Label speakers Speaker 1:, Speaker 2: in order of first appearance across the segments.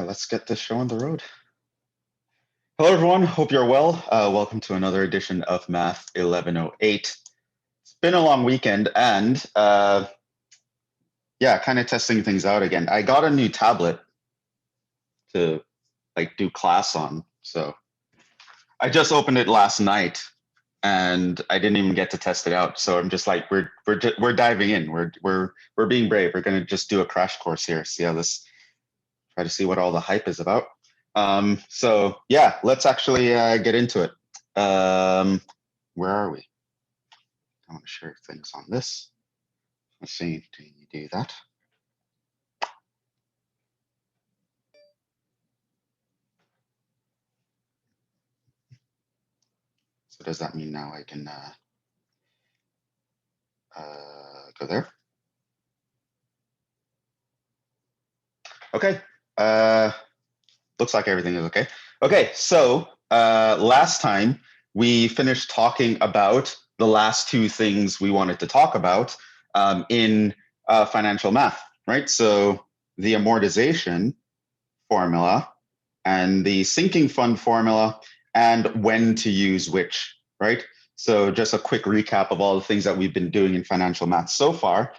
Speaker 1: Let's get this show on the road. Hello, everyone. Hope you're well. Welcome to another edition of Math 1108. It's been a long weekend, and yeah, kind of testing things out again. I got a new tablet to do class on, so I just opened it last night, and I didn't even get to test it out. So I'm just like, we're diving in. We're being brave. We're gonna just do a crash course here. See how this. Try to see what all the hype is about. So yeah, let's actually get into it. Where are we? I want to share things on this. Let's see, do you do that? So does that mean now I can go there? Okay, looks like everything is okay. Okay, so last time we finished talking about the last two things we wanted to talk about in financial math, right? So the amortization formula and the sinking fund formula and when to use which, right? So just a quick recap of all the things that we've been doing in financial math so far.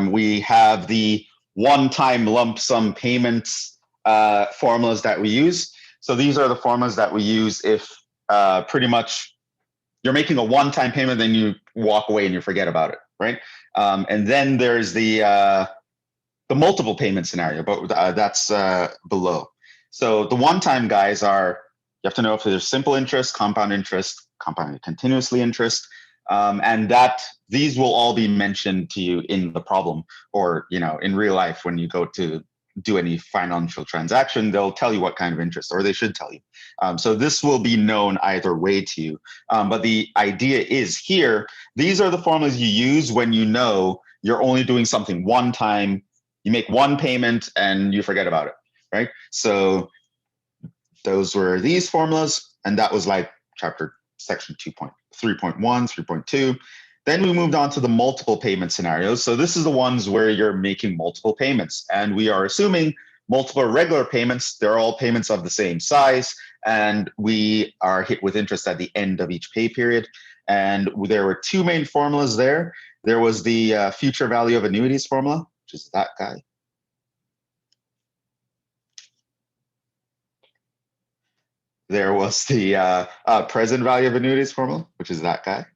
Speaker 1: We have the one-time lump sum payments formulas that we use. So these are the formulas that we use if pretty much you're making a one-time payment, then you walk away and you forget about it, right? And then there's the multiple payment scenario, but that's below. So the one-time guys are, you have to know if there's simple interest, compounded continuously interest, and that these will all be mentioned to you in the problem, or in real life when you go to do any financial transaction, they'll tell you what kind of interest, or they should tell you. So this will be known either way to you. But the idea is here, these are the formulas you use when you know you're only doing something one time, you make one payment and you forget about it, right? So those were these formulas, and that was like section 2.3.1, 3.2. Then we moved on to the multiple payment scenarios. So this is the ones where you're making multiple payments, and we are assuming multiple regular payments. They're all payments of the same size, and we are hit with interest at the end of each pay period. And there were two main formulas there. There was the future value of annuities formula, which is that guy. There was the present value of annuities formula, which is that guy.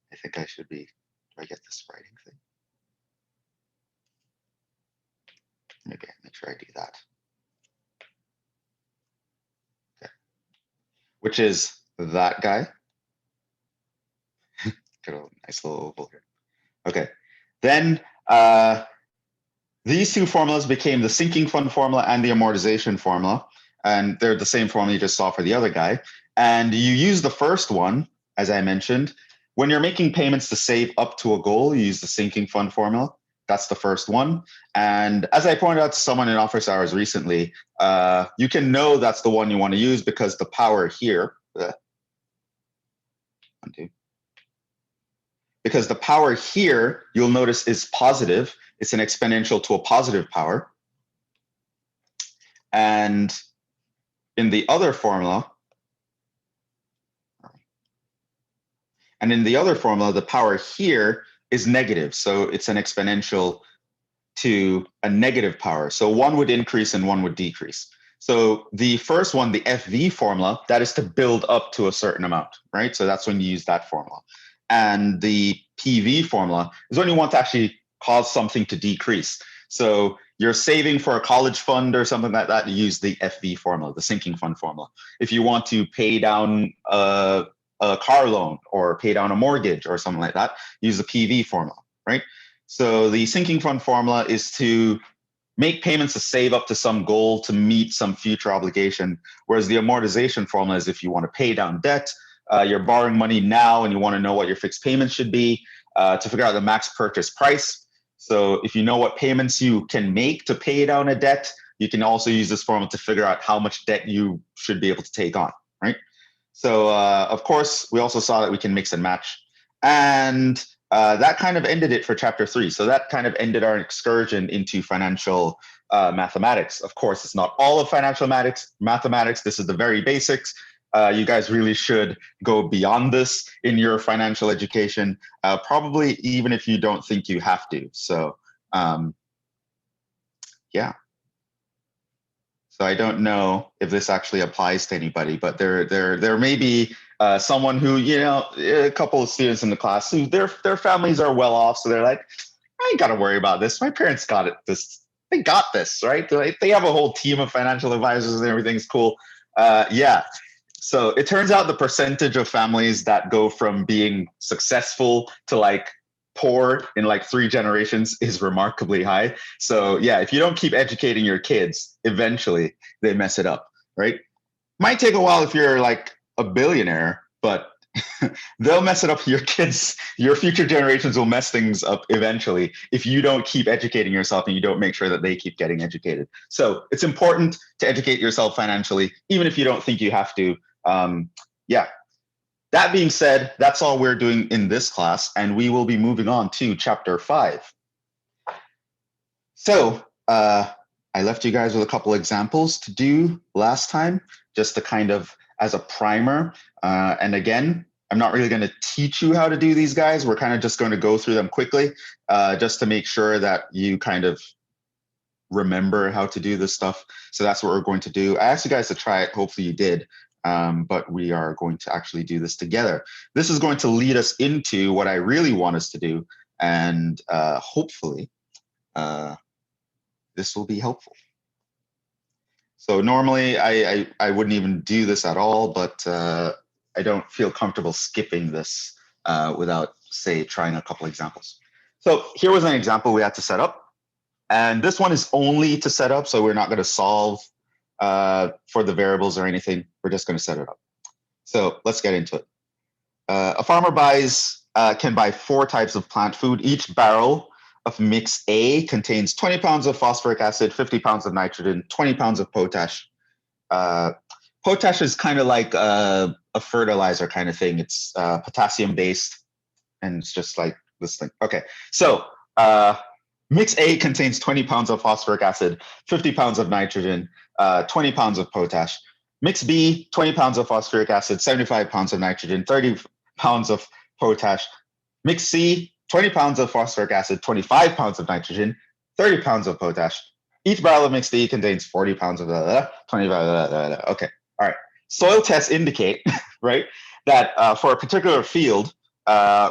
Speaker 1: I think I should be, do I get this writing thing? Maybe I make sure I do that. Okay. Which is that guy. Got a nice little oval here. Okay. Then these two formulas became the sinking fund formula and the amortization formula. And they're the same formula you just saw for the other guy. And you use the first one, as I mentioned. When you're making payments to save up to a goal, you use the sinking fund formula. That's the first one. And as I pointed out to someone in office hours recently, you can know that's the one you want to use because the power here, because the power here, you'll notice, is positive. It's an exponential to a positive power. And in the other formula, the power here is negative. So it's an exponential to a negative power. So one would increase and one would decrease. So the first one, the FV formula, that is to build up to a certain amount, right? So that's when you use that formula. And the PV formula is when you want to actually cause something to decrease. So you're saving for a college fund or something like that, you use the FV formula, the sinking fund formula. If you want to pay down a car loan or pay down a mortgage or something like that, use the PV formula, right? So the sinking fund formula is to make payments to save up to some goal to meet some future obligation, whereas the amortization formula is if you want to pay down debt, you're borrowing money now and you want to know what your fixed payments should be to figure out the max purchase price. So if you know what payments you can make to pay down a debt, you can also use this formula to figure out how much debt you should be able to take on, right? So of course, we also saw that we can mix and match. And that kind of ended it for chapter 3. So that kind of ended our excursion into financial mathematics. Of course, it's not all of financial mathematics. This is the very basics. You guys really should go beyond this in your financial education, probably even if you don't think you have to. So yeah. So I don't know if this actually applies to anybody, but there may be someone who, a couple of students in the class who their families are well off, so they're like, I ain't got to worry about this. My parents got it. They got this, right? They have a whole team of financial advisors and everything's cool. Yeah. So it turns out the percentage of families that go from being successful to like poor in like 3 generations is remarkably high. So yeah, if you don't keep educating your kids, eventually they mess it up, right? Might take a while if you're like a billionaire, but they'll mess it up. Your kids, your future generations will mess things up eventually if you don't keep educating yourself and you don't make sure that they keep getting educated. So it's important to educate yourself financially, even if you don't think you have to. Yeah. That being said, that's all we're doing in this class, and we will be moving on to chapter 5. So I left you guys with a couple examples to do last time, just to kind of as a primer. And again, I'm not really going to teach you how to do these guys. We're kind of just going to go through them quickly, just to make sure that you kind of remember how to do this stuff. So that's what we're going to do. I asked you guys to try it. Hopefully you did. But we are going to actually do this together. This is going to lead us into what I really want us to do. And hopefully this will be helpful. So normally I wouldn't even do this at all, but I don't feel comfortable skipping this without, say, trying a couple examples. So here was an example we had to set up. And this one is only to set up, so we're not going to solve for the variables or anything. We're just going to set it up. So let's get into it. A farmer can buy 4 types of plant food. Each barrel of mix A contains 20 pounds of phosphoric acid, 50 pounds of nitrogen, 20 pounds of potash. Potash is kind of like a fertilizer kind of thing. It's potassium based, and it's just like this thing. Okay, so mix A contains 20 pounds of phosphoric acid, 50 pounds of nitrogen, 20 pounds of potash. Mix B, 20 pounds of phosphoric acid, 75 pounds of nitrogen, 30 pounds of potash. Mix C, 20 pounds of phosphoric acid, 25 pounds of nitrogen, 30 pounds of potash. Each barrel of mix D contains 40 pounds of 25. Okay, all right. Soil tests indicate, right, that for a particular field,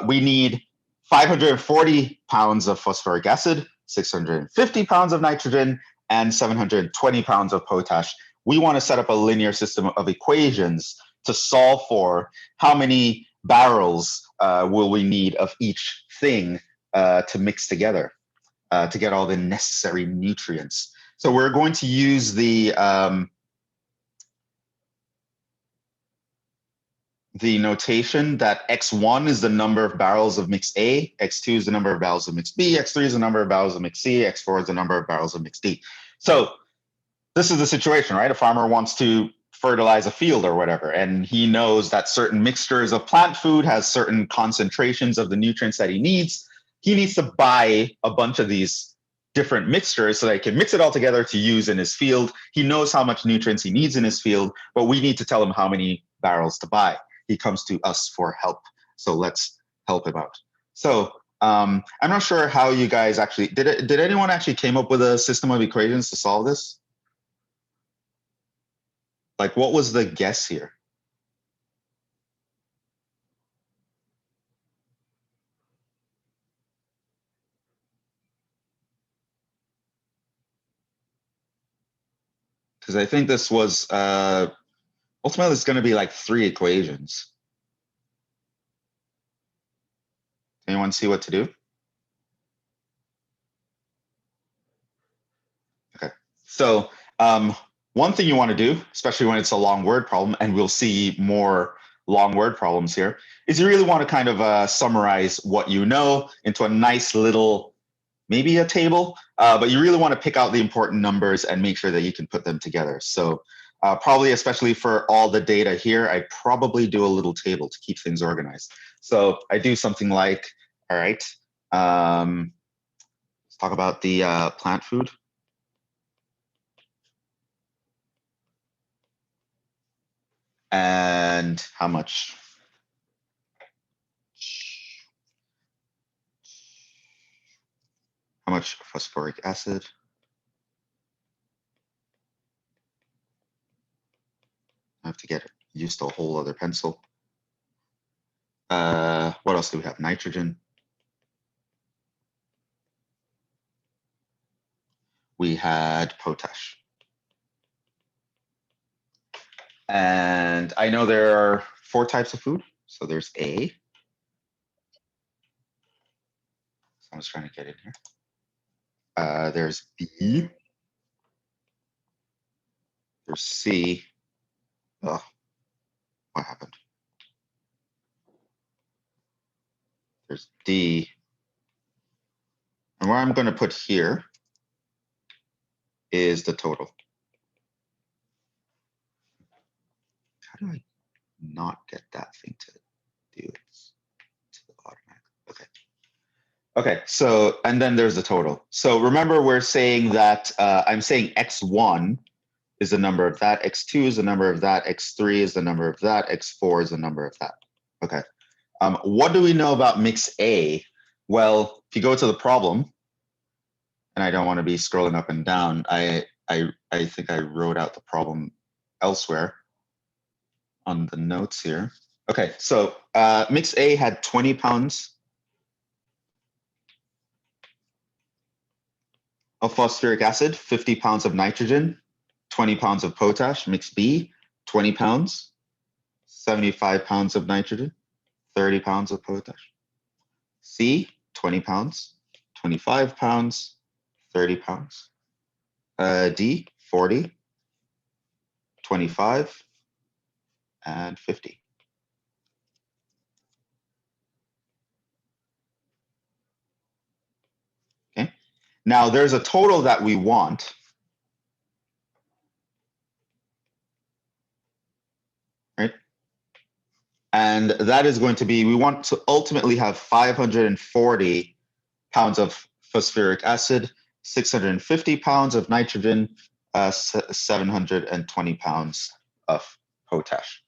Speaker 1: we need 540 pounds of phosphoric acid, 650 pounds of nitrogen, and 720 pounds of potash. We want to set up a linear system of equations to solve for how many barrels will we need of each thing to mix together to get all the necessary nutrients. So we're going to use the notation that X1 is the number of barrels of mix A, X2 is the number of barrels of mix B, X3 is the number of barrels of mix C, X4 is the number of barrels of mix D. So this is the situation, right? A farmer wants to fertilize a field or whatever, and he knows that certain mixtures of plant food has certain concentrations of the nutrients that he needs. He needs to buy a bunch of these different mixtures so that he can mix it all together to use in his field. He knows how much nutrients he needs in his field, but we need to tell him how many barrels to buy. He comes to us for help. So let's help him out. So I'm not sure how you guys actually, did anyone actually came up with a system of equations to solve this? Like, what was the guess here? Because I think this was, ultimately it's going to be like 3 equations. Anyone see what to do? Okay. So one thing you want to do, especially when it's a long word problem, and we'll see more long word problems here, is you really want to kind of summarize what you know into a nice little, maybe a table, but you really want to pick out the important numbers and make sure that you can put them together. So probably, especially for all the data here, I probably do a little table to keep things organized. So I do something like All right. Let's talk about the plant food. And how much? How much phosphoric acid? I have to get used to a whole other pencil. What else do we have? Nitrogen. We had potash. And I know there are 4 types of food. So there's A. Someone's trying to get in here. There's B. There's C. Oh, what happened? There's D. And where I'm going to put here is the total. How do I not get that thing to do it to the automatic? Okay. Okay, so, and then there's the total. So remember, we're saying that I'm saying x1 is the number of that, x2 is the number of that, x3 is the number of that, x4 is the number of that. Okay. What do we know about mix A? Well, if you go to the problem, and I don't want to be scrolling up and down, I think I wrote out the problem elsewhere on the notes here. Okay, so mix A had 20 pounds of phosphoric acid, 50 pounds of nitrogen, 20 pounds of potash. Mix B, 20 pounds, 75 pounds of nitrogen, 30 pounds of potash. C, 20 pounds, 25 pounds, 30 pounds. D, 40, 25, and 50. Okay. Now there's a total that we want. Right? And that is going to be, we want to ultimately have 540 pounds of phosphoric acid, 650 pounds of nitrogen, 720 pounds of potash.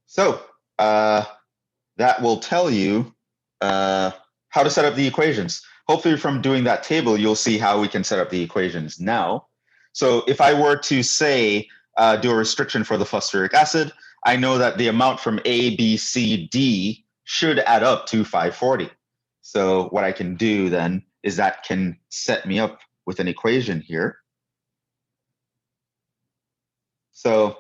Speaker 1: So that will tell you how to set up the equations. Hopefully from doing that table, you'll see how we can set up the equations now. So if I were to say, do a restriction for the phosphoric acid, I know that the amount from A, B, C, D should add up to 540. So what I can do then is that can set me up with an equation here. So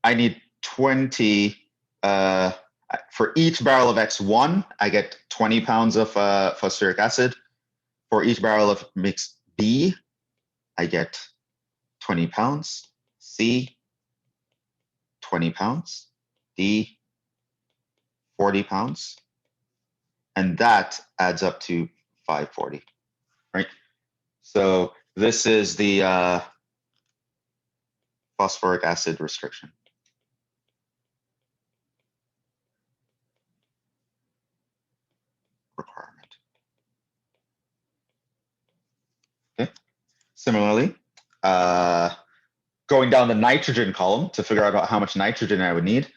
Speaker 1: I need 20, for each barrel of X1, I get 20 pounds of phosphoric acid. For each barrel of mix B, I get 20 pounds. C, 20 pounds. D, 40 pounds. And that adds up to 540, right? So this is the phosphoric acid restriction. Requirement. Okay. Similarly, going down the nitrogen column to figure out how much nitrogen I would need.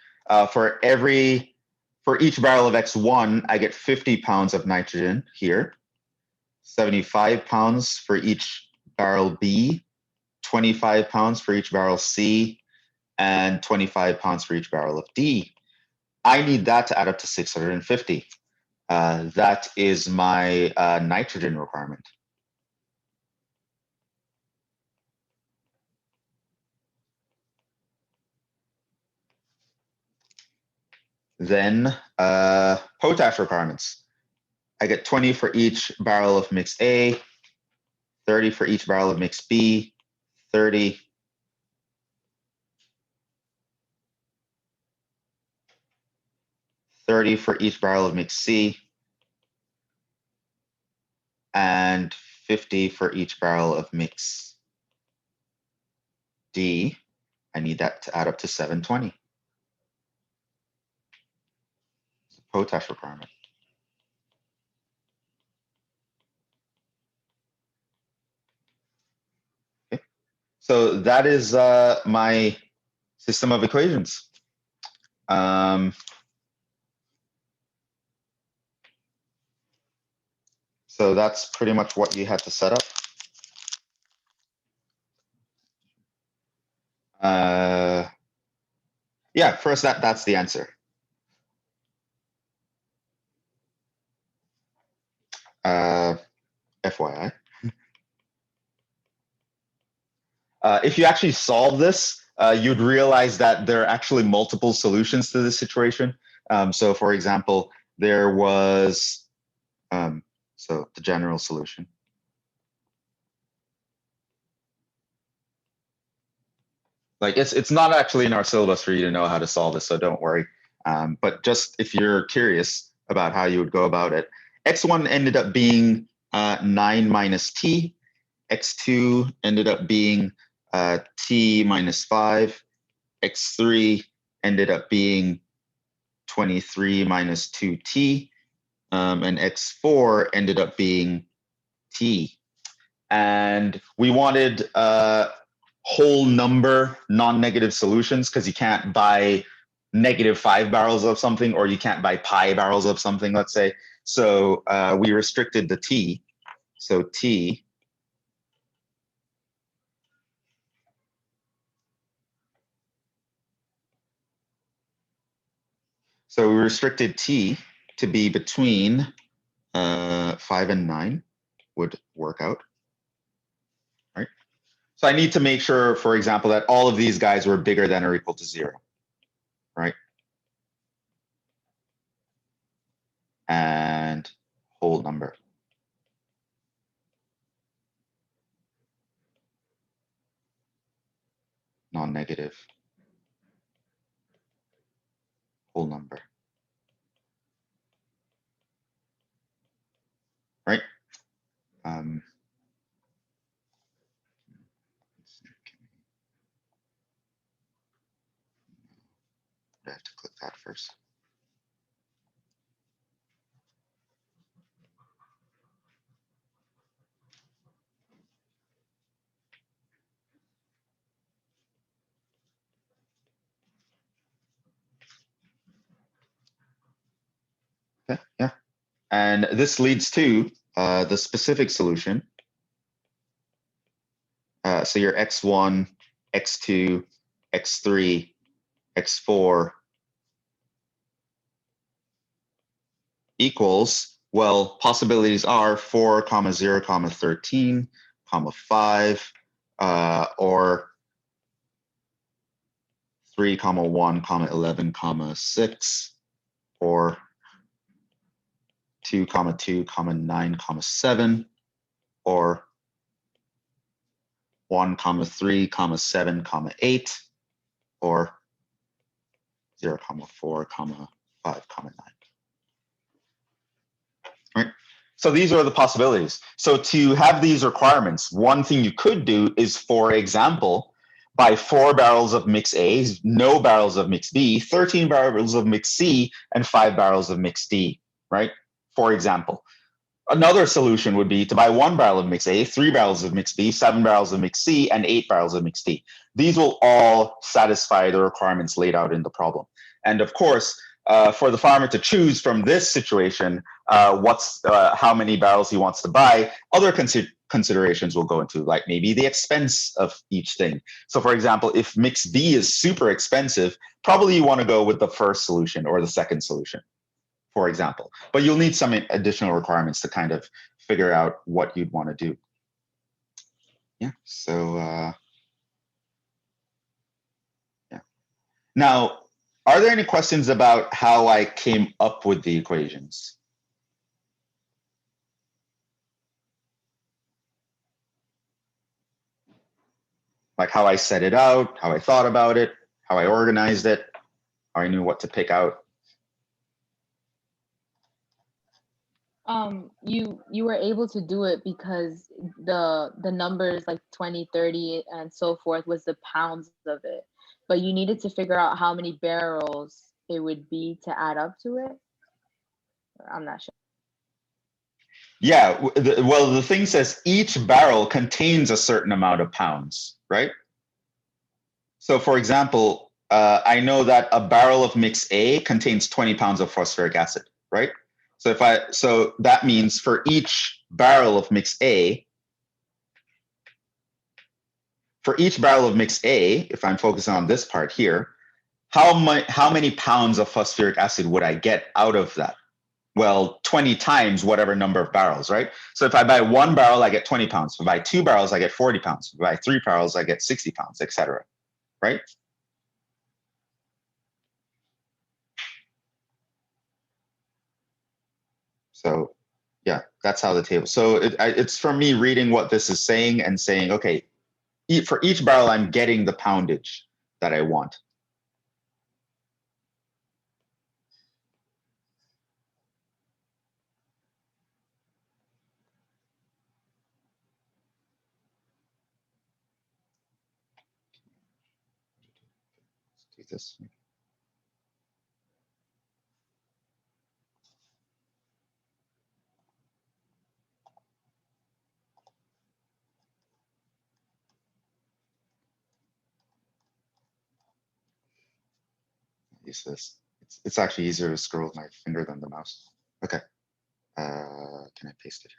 Speaker 1: For each barrel of X1, I get 50 pounds of nitrogen here, 75 pounds for each barrel B, 25 pounds for each barrel C, and 25 pounds for each barrel of D. I need that to add up to 650. That is my nitrogen requirement. Then potash requirements. I get 20 for each barrel of mix A, 30 for each barrel of mix B, 30, 30 for each barrel of mix C, and 50 for each barrel of mix D. I need that to add up to 720. potash requirement. Okay. So that is my system of equations. So that's pretty much what you had to set up. Yeah, first that's the answer. FYI. If you actually solve this, you'd realize that there are actually multiple solutions to this situation. So for example, there was, so the general solution. Like it's not actually in our syllabus for you to know how to solve this, so don't worry. But just if you're curious about how you would go about it, x1 ended up being 9 minus t, x2 ended up being t minus 5, x3 ended up being 23 minus 2t, and x4 ended up being t. And we wanted whole number non-negative solutions because you can't buy -5 barrels of something, or you can't buy pi barrels of something, let's say. So we restricted the t. So t So we restricted t to be between 5 and 9 would work out, right? So I need to make sure, for example, that all of these guys were bigger than or equal to 0, right? And whole number. Non-negative whole number, right? I have to click that first. Okay, yeah. And this leads to the specific solution. So your x1, x2, x3, x4 equals, well, possibilities are 4, 0, 13, 5, or 3, 1, 11, 6, or 2, 2, 9, 7, or 1, 3, 7, 8, or 0, 4, 5, 9. Right? So these are the possibilities. So to have these requirements, one thing you could do is, for example, buy 4 barrels of mix A, no barrels of mix B, 13 barrels of mix C, and 5 barrels of mix D, right? For example. Another solution would be to buy 1 barrel of mix A, 3 barrels of mix B, 7 barrels of mix C, and 8 barrels of mix D. These will all satisfy the requirements laid out in the problem. And of course, for the farmer to choose from this situation how many barrels he wants to buy, other considerations will go into, like maybe the expense of each thing. So for example, if mix B is super expensive, probably you want to go with the first solution or the second solution, for example. But you'll need some additional requirements to kind of figure out what you'd want to do. Yeah, so yeah. Now, are there any questions about how I came up with the equations? Like how I set it out, how I thought about it, how I organized it, how I knew what to pick out?
Speaker 2: You were able to do it because the numbers like 20, 30, and so forth was the pounds of it, but you needed to figure out how many barrels it would be to add up to it. I'm not sure.
Speaker 1: Yeah, well, the thing says each barrel contains a certain amount of pounds, right? So for example, I know that a barrel of mix A contains 20 pounds of phosphoric acid, right? So that means for each barrel of mix A, if I'm focusing on this part here, how many pounds of phosphoric acid would I get out of that? Well, 20 times whatever number of barrels, right? So if I buy 1 barrel, I get 20 pounds. If I buy 2 barrels, I get 40 pounds. If I buy 3 barrels, I get 60 pounds, etc. Right? So yeah, that's how the table. So it's from me reading what this is saying and saying, okay, for each barrel, I'm getting the poundage that I want. Let's do this. Use this. It's actually easier to scroll with my finger than the mouse. Okay. Can I paste it here?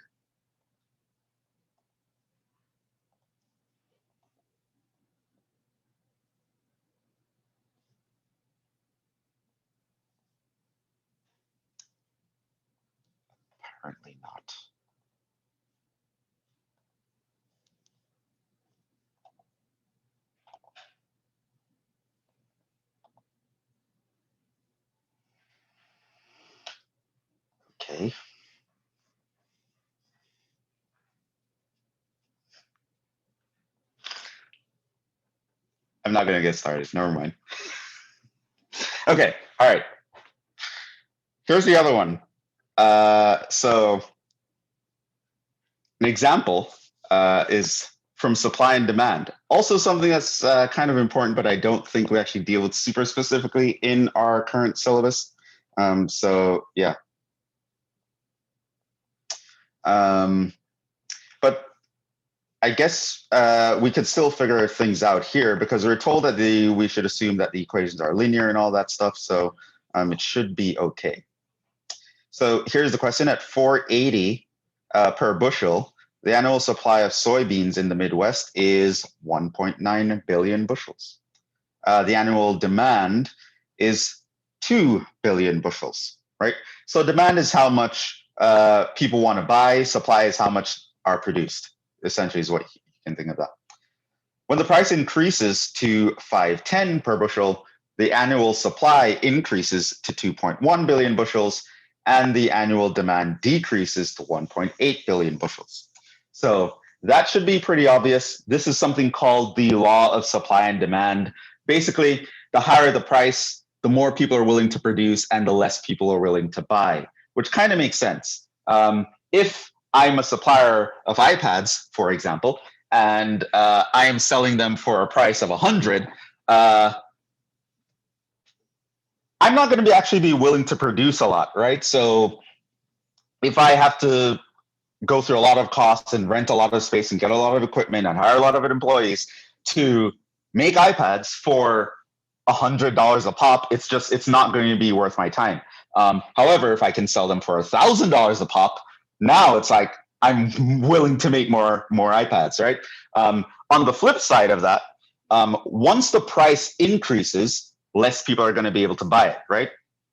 Speaker 1: Apparently not. Okay. I'm not gonna get started. Never mind. Okay. All right. Here's the other one. So an example is from supply and demand. Also something that's kind of important, but I don't think we actually deal with super specifically in our current syllabus. So yeah. But I guess we could still figure things out here because we're told that we should assume that the equations are linear and all that stuff. So it should be okay. So here's the question: at 480 per bushel, the annual supply of soybeans in the Midwest is 1.9 billion bushels. The annual demand is 2 billion bushels, right? So demand is how much people want to buy. Supply is how much are produced, essentially is what you can think of that. When the price increases to 510 per bushel, the annual supply increases to 2.1 billion bushels, and the annual demand decreases to 1.8 billion bushels. So that should be pretty obvious. This is something called the law of supply and demand. Basically, the higher the price, the more people are willing to produce and the less people are willing to buy, which kind of makes sense. If I'm a supplier of iPads, for example, and I am selling them for a price of 100, I'm not going to actually be willing to produce a lot, right? So if I have to go through a lot of costs and rent a lot of space and get a lot of equipment and hire a lot of employees to make iPads for $100 a pop, it's not going to be worth my time. However, if I can sell them for $1,000 a pop, now it's like I'm willing to make more iPads, right? On the flip side of that, once the price increases, less people are going to be able to buy it, right?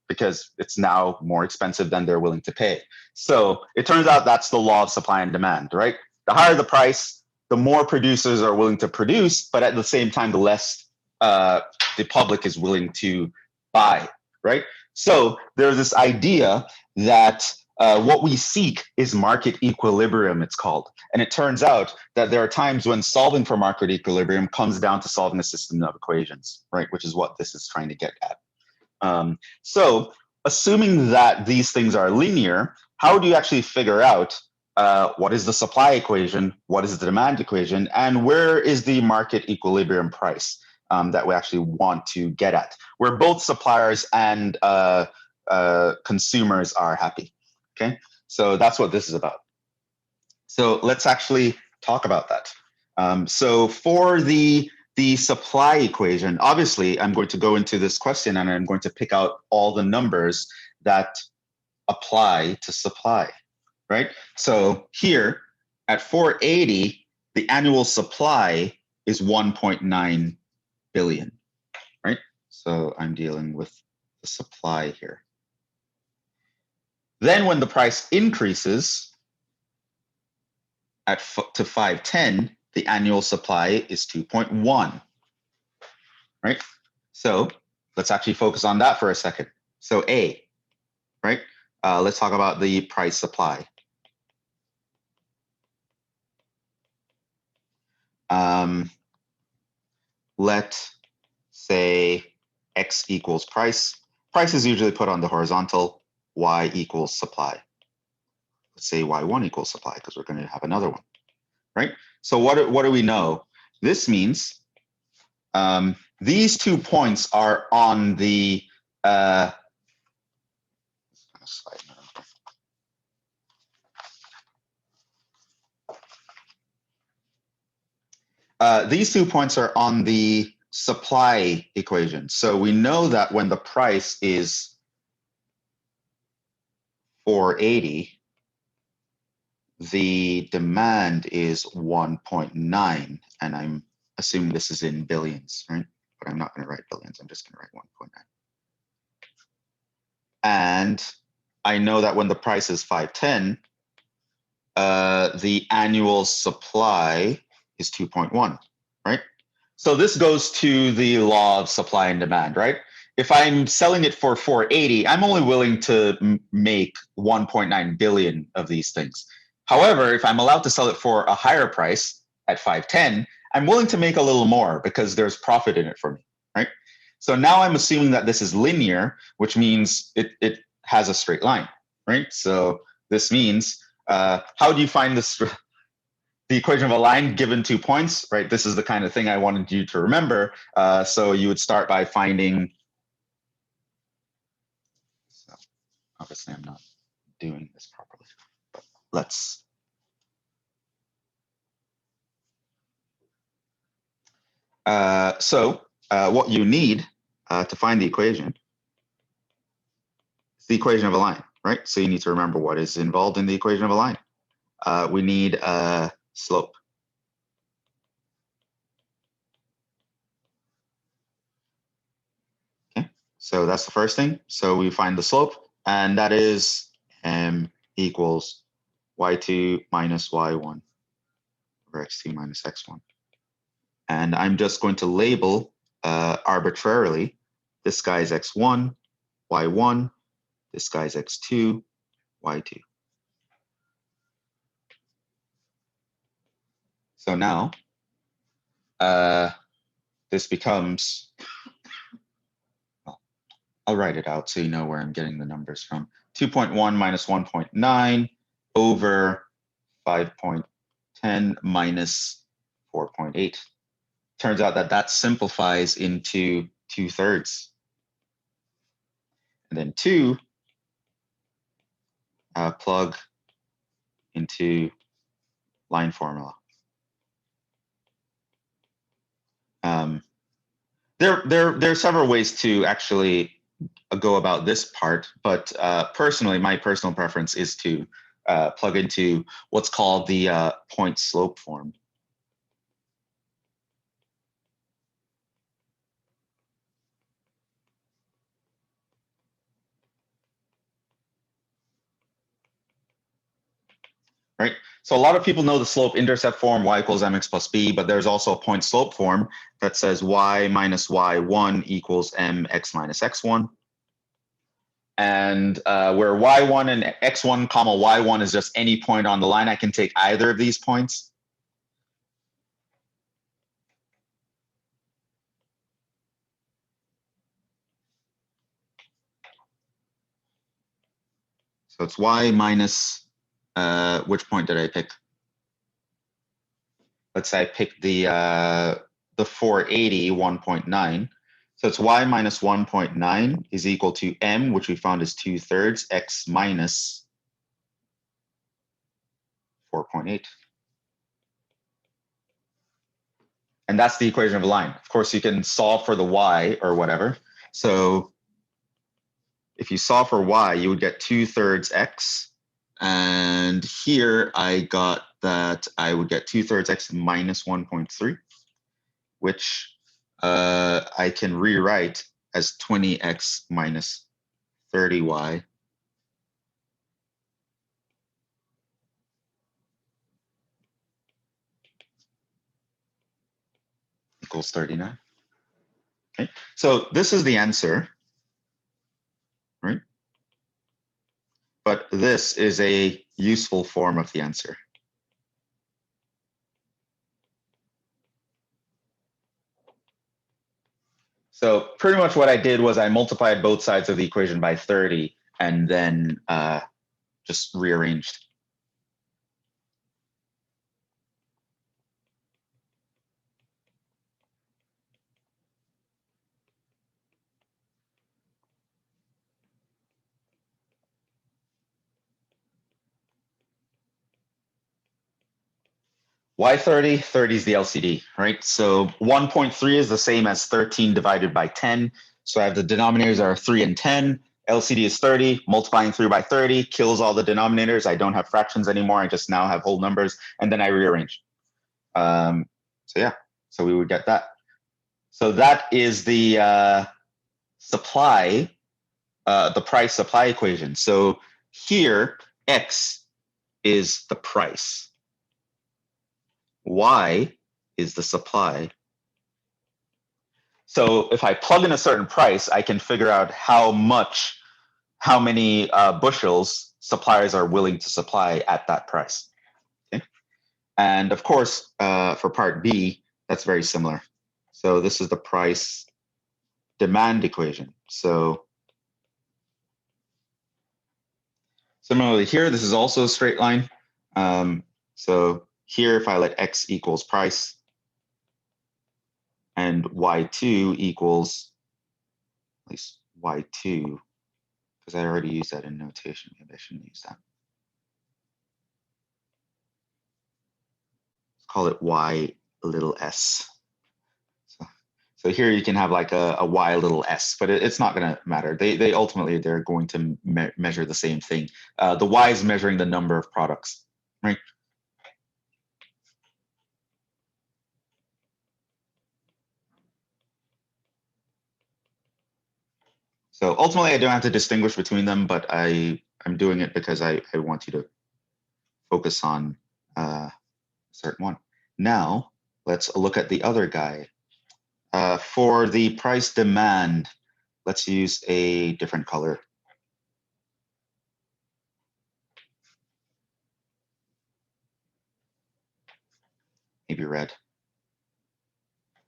Speaker 1: Because it's now more expensive than they're willing to pay. So it turns out that's the law of supply and demand, right? The higher the price, the more producers are willing to produce, but at the same time, the less the public is willing to buy, right? So there's this idea that what we seek is market equilibrium, it's called. And it turns out that there are times when solving for market equilibrium comes down to solving a system of equations, right? Which is what this is trying to get at. So assuming that these things are linear, how do you actually figure out what is the supply equation, what is the demand equation, and where is the market equilibrium price that we actually want to get at, where both suppliers and consumers are happy? Okay, so that's what this is about. So let's actually talk about that. So for the supply equation, obviously I'm going to go into this question and I'm going to pick out all the numbers that apply to supply, right? So here at 480, the annual supply is 1.9 billion, right? So I'm dealing with the supply here. Then when the price increases to 510, the annual supply is 2.1, right? So let's actually focus on that for a second. So A, right? Let's talk about the price supply. Let's say X equals price. Price is usually put on the horizontal, Y equals supply. Let's say Y1 equals supply because we're going to have another one, right? So what do we know? This means these 2 points are on the these 2 points are on the supply equation. So we know that when the price is 480, the demand is 1.9, and I'm assuming this is in billions, right? But I'm not going to write billions. I'm just going to write 1.9. And I know that when the price is 510, the annual supply is 2.1, right? So this goes to the law of supply and demand, right? If I'm selling it for 480, I'm only willing to make 1.9 billion of these things. However, if I'm allowed to sell it for a higher price at 510, I'm willing to make a little more because there's profit in it for me, right? So now I'm assuming that this is linear, which means it has a straight line, right? So this means, how do you find this? The equation of a line given 2 points, right? This is the kind of thing I wanted you to remember. So you would start by finding, so obviously I'm not doing this properly, but let's, what you need to find the equation is the equation of a line, right? So you need to remember what is involved in the equation of a line. We need a slope. Okay, so that's the first thing. So we find the slope, and that is m equals y2 minus y1 over x2 minus x1. And I'm just going to label arbitrarily, this guy is x1, y1, this guy is x2, y2. So now this becomes, well, I'll write it out so you know where I'm getting the numbers from. 2.1 minus 1.9 over 5.10 minus 4.8. Turns out that that simplifies into 2/3. And then 2, plug into line formula. There are several ways to actually go about this part, but personally, my personal preference is to plug into what's called the point slope form. Right? So a lot of people know the slope intercept form, y equals mx plus b, but there's also a point slope form that says y minus y1 equals mx minus x1. And where y1 and x1 comma y1 is just any point on the line, I can take either of these points. So it's y minus, which point did I pick? Let's say I picked the 480, 1.9. So it's y minus 1.9 is equal to m, which we found is 2/3, x minus 4.8. And that's the equation of a line. Of course, you can solve for the y or whatever. So if you solve for y, you would get 2/3 x. And here I got that I would get 2/3 x minus 1.3, which I can rewrite as 20x minus 30y equals 39. Okay, so this is the answer, right? But this is a useful form of the answer. So pretty much what I did was I multiplied both sides of the equation by 30 and then just rearranged. Why 30? 30 is the LCD, right? So 1.3 is the same as 13 divided by 10. So I have the denominators are 3 and 10. LCD is 30. Multiplying 3 by 30 kills all the denominators. I don't have fractions anymore. I just now have whole numbers, and then I rearrange. So yeah, so we would get that. So that is the supply, the price supply equation. So here, X is the price. Y is the supply. So if I plug in a certain price, I can figure out how many bushels suppliers are willing to supply at that price. Okay? And of course, for part B, that's very similar. So this is the price demand equation. So similarly here, this is also a straight line. So here, if I let X equals price, and y2 equals, at least y2, because I already used that in notation. Maybe I shouldn't use that. Let's call it y little s. So here you can have like a y little s, but it's not going to matter. They ultimately, they're going to measure the same thing. The y is measuring the number of products, right? So ultimately, I don't have to distinguish between them, but I'm doing it because I want you to focus on a certain one. Now, let's look at the other guy. For the price demand, let's use a different color. Maybe red.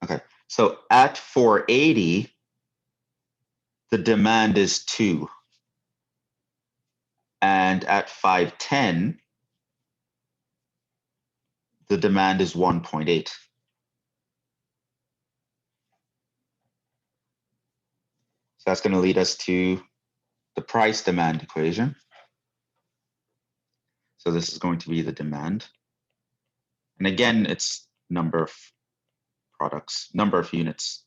Speaker 1: Okay, so at 480, the demand is 2. And at 510, the demand is 1.8. So that's going to lead us to the price demand equation. So this is going to be the demand. And again, it's number of products, number of units.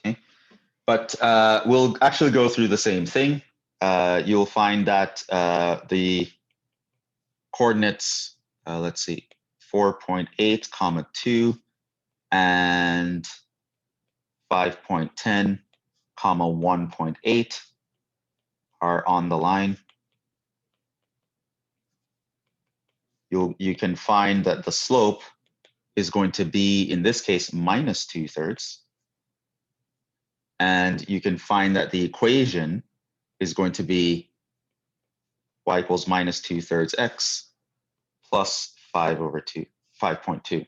Speaker 1: Okay, but we'll actually go through the same thing. You'll find that the coordinates, let's see, 4.8 comma 2 and 5.10 comma 1.8 are on the line. You can find that the slope is going to be, in this case, minus 2/3. And you can find that the equation is going to be y equals minus 2/3 x plus 5/2.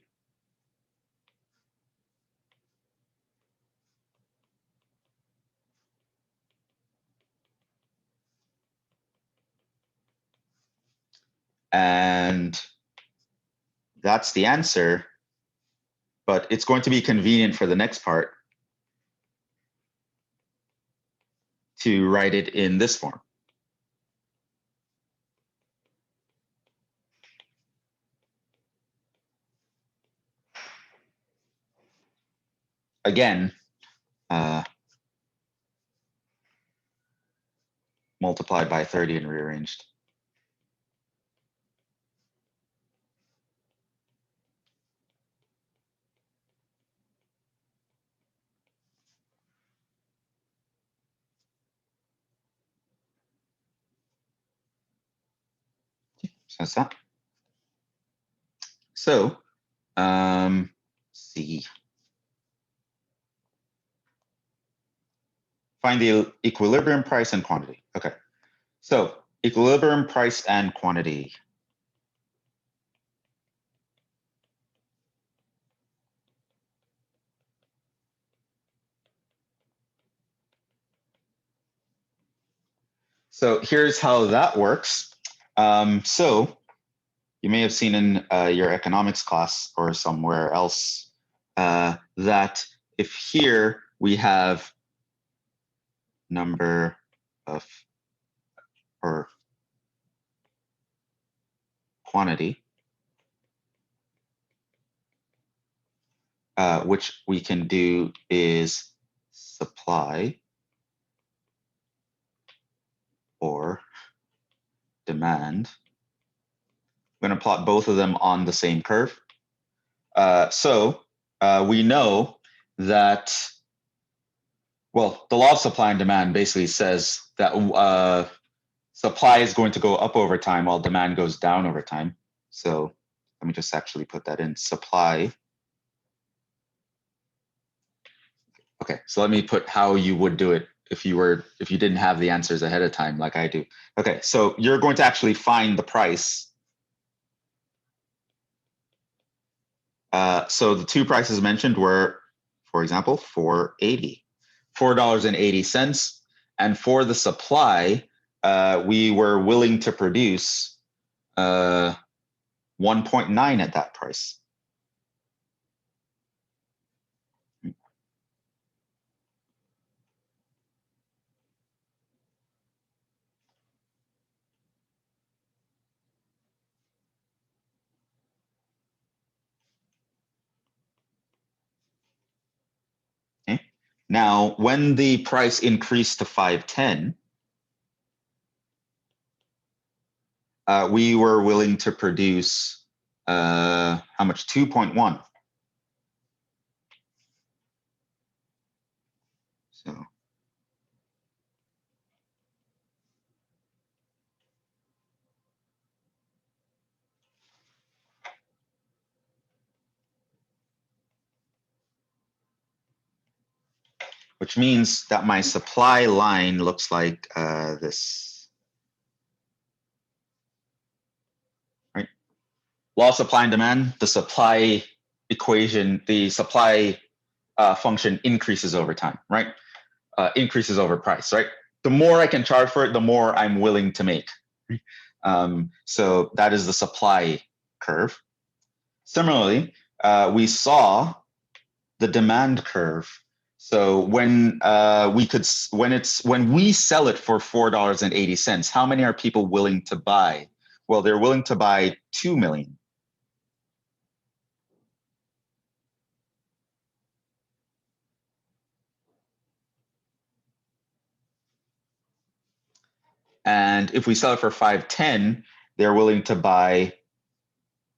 Speaker 1: And that's the answer, but it's going to be convenient for the next part to write it in this form. again, multiplied by 30 and rearranged. So that's that. So, see. Find the equilibrium price and quantity. Okay. So equilibrium price and quantity. So here's how that works. So you may have seen in your economics class or somewhere else that if here we have number of or quantity, which we can do is supply or demand. I'm going to plot both of them on the same curve. So we know that, well, the law of supply and demand basically says that supply is going to go up over time while demand goes down over time. So let me just actually put that in supply. Okay, so let me put how you would do it if you didn't have the answers ahead of time like I do. Okay, so you're going to actually find the price. So the two prices mentioned were, for example, $4.80. And for the supply, we were willing to produce 1.9 at that price. Okay. Now, when the price increased to 510, we were willing to produce how much? 2.1. So which means that my supply line looks like this. Right? Law of supply and demand, the supply equation, the supply function increases over time, right? Increases over price, right? The more I can charge for it, the more I'm willing to make. So that is the supply curve. Similarly, we saw the demand curve. So when we sell it for $4.80, how many are people willing to buy? Well, they're willing to buy 2 million. And if we sell it for 510, they're willing to buy,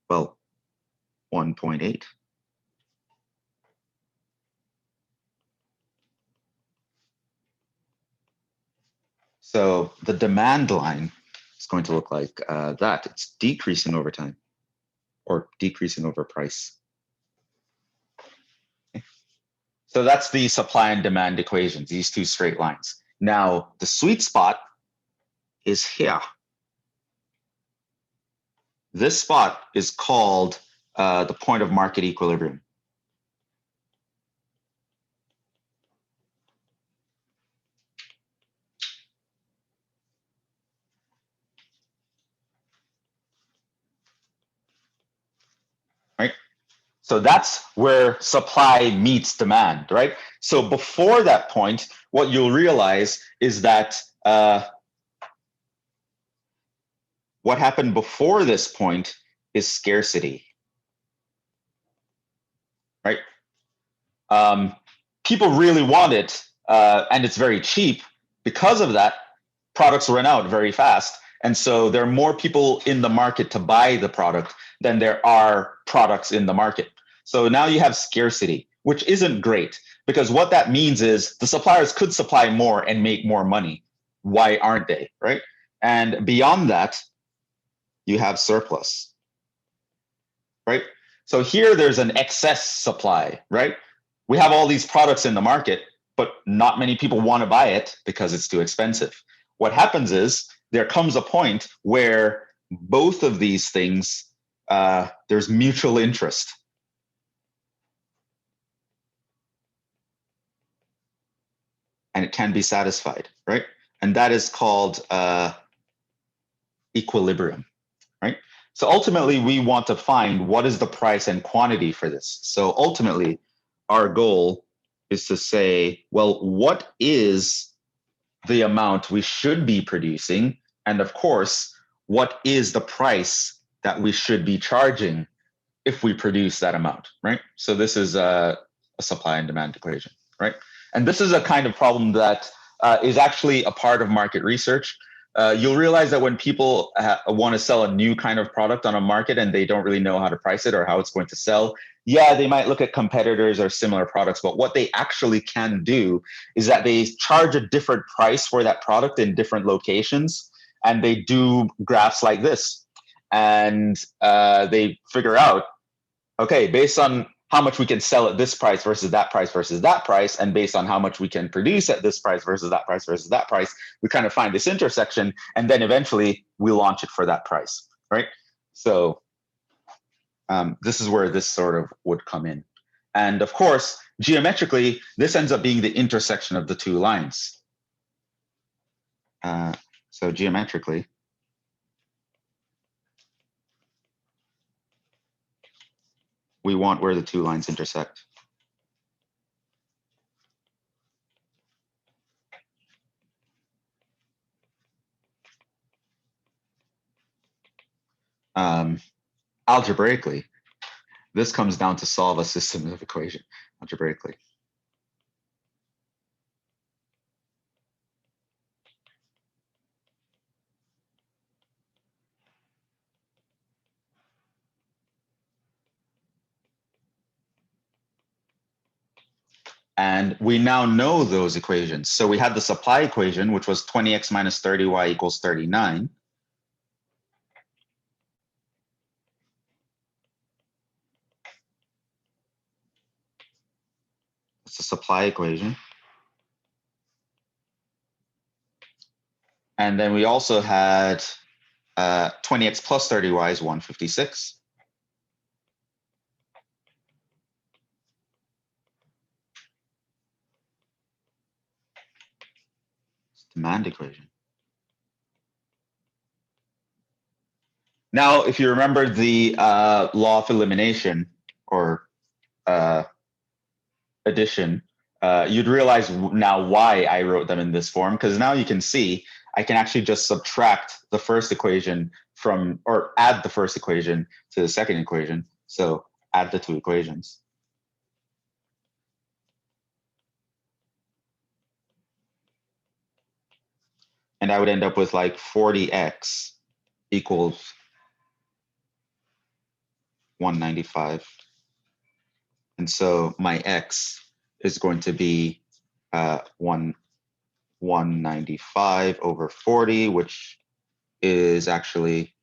Speaker 1: well, 1.8. So the demand line is going to look like that. It's decreasing over time or decreasing over price. Okay. So that's the supply and demand equations, these two straight lines. Now, the sweet spot is here. This spot is called the point of market equilibrium. Right? So that's where supply meets demand, right? So before that point, what you'll realize is that what happened before this point is scarcity, right? people really want it, and it's very cheap. Because of that, products run out very fast. And so there are more people in the market to buy the product than there are products in the market. So now you have scarcity, which isn't great, because what that means is the suppliers could supply more and make more money. Why aren't they, right? And beyond that, you have surplus, right? So here there's an excess supply, right? We have all these products in the market, but not many people want to buy it because it's too expensive. What happens is there comes a point where both of these things, there's mutual interest. And it can be satisfied, right? And that is called equilibrium, right? So ultimately, we want to find what is the price and quantity for this. So ultimately, our goal is to say, well, what is the amount we should be producing? And of course, what is the price that we should be charging if we produce that amount, right? So this is a supply and demand equation, right? And this is a kind of problem that is actually a part of market research. You'll realize that when people want to sell a new kind of product on a market and they don't really know how to price it or how it's going to sell, yeah, they might look at competitors or similar products, but what they actually can do is that they charge a different price for that product in different locations, and they do graphs like this. And they figure out, okay, based on how much we can sell at this price versus that price versus that price, and based on how much we can produce at this price versus that price versus that price, we kind of find this intersection, and then eventually we launch it for that price, right? So this is where this sort of would come in. And of course, geometrically, this ends up being the intersection of the two lines. So geometrically, we want where the two lines intersect. Algebraically, this comes down to solve a system of equation algebraically. And we now know those equations. So we had the supply equation, which was 20x minus 30y equals 39. It's the supply equation. And then we also had 20x plus 30y is 156. It's the demand equation. Now, if you remember the law of elimination or addition, you'd realize now why I wrote them in this form, because now you can see I can actually just subtract the first equation from, or add the first equation to the second equation. So add the two equations. And I would end up with like 40x equals 195. And so my x is going to be 195 over 40, which is actually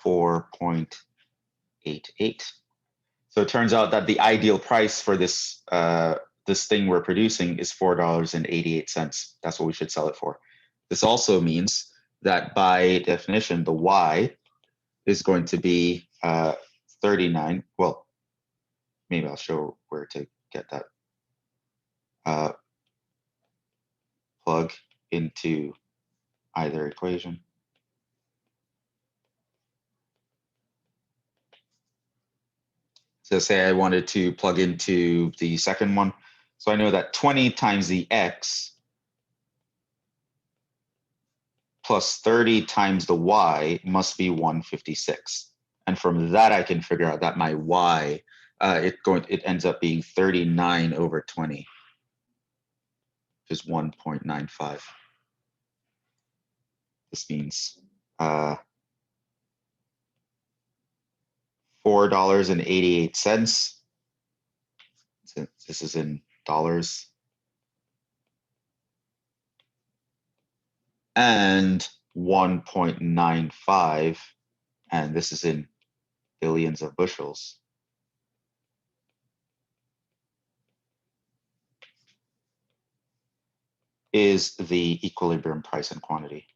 Speaker 1: 4.88. So it turns out that the ideal price for this this thing we're producing is $4.88. That's what we should sell it for. This also means that by definition, the y is going to be 39. Well, maybe I'll show where to get that. Plug into either equation. So say I wanted to plug into the second one. So I know that 20 times the x plus 30 times the y must be 156. And from that, I can figure out that my y it ends up being 39 over 20, which is 1.95. This means $4.88. This is in dollars. And 1.95, and this is in billions of bushels. Is the equilibrium price and quantity.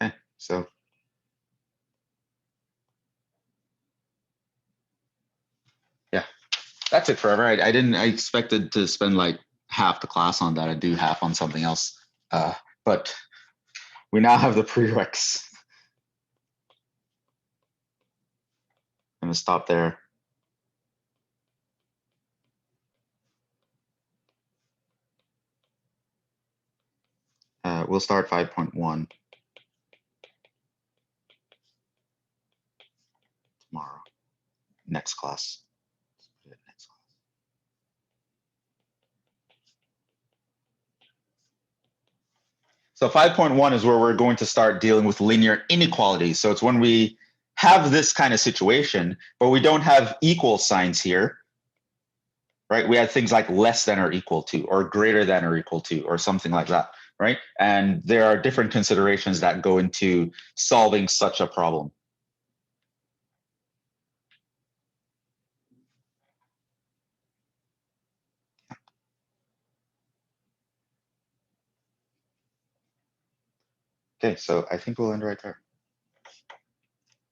Speaker 1: Okay, so yeah, that's it forever. I expected to spend like half the class on that. I'd do half on something else. But we now have the prereqs. I'm gonna stop there. We'll start 5.1 tomorrow, next class. So 5.1 is where we're going to start dealing with linear inequalities. So it's when we have this kind of situation, but we don't have equal signs here, right? We have things like less than or equal to, or greater than or equal to, or something like that, right? And there are different considerations that go into solving such a problem. Okay, so I think we'll end right there.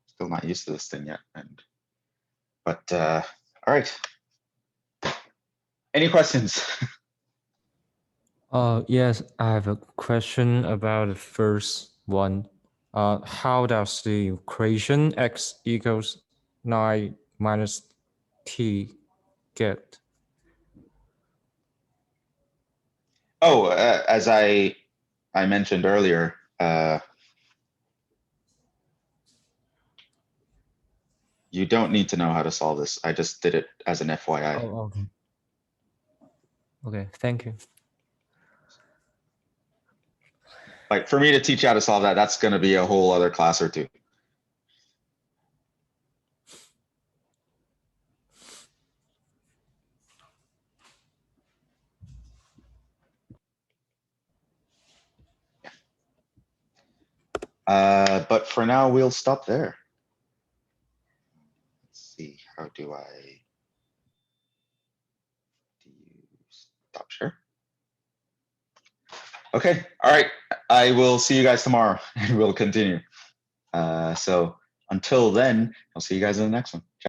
Speaker 1: Still not used to this thing yet, but all right. Any questions?
Speaker 3: Yes, I have a question about the first one. How does the equation x equals 9 minus t get?
Speaker 1: Oh, as I mentioned earlier, you don't need to know how to solve this. I just did it as an FYI.
Speaker 3: Oh, okay. Okay, thank you.
Speaker 1: Like for me to teach you how to solve that, that's going to be a whole other class or two. But for now, we'll stop there. Let's see, how do you stop share? Okay, all right. I will see you guys tomorrow and we'll continue. So until then, I'll see you guys in the next one.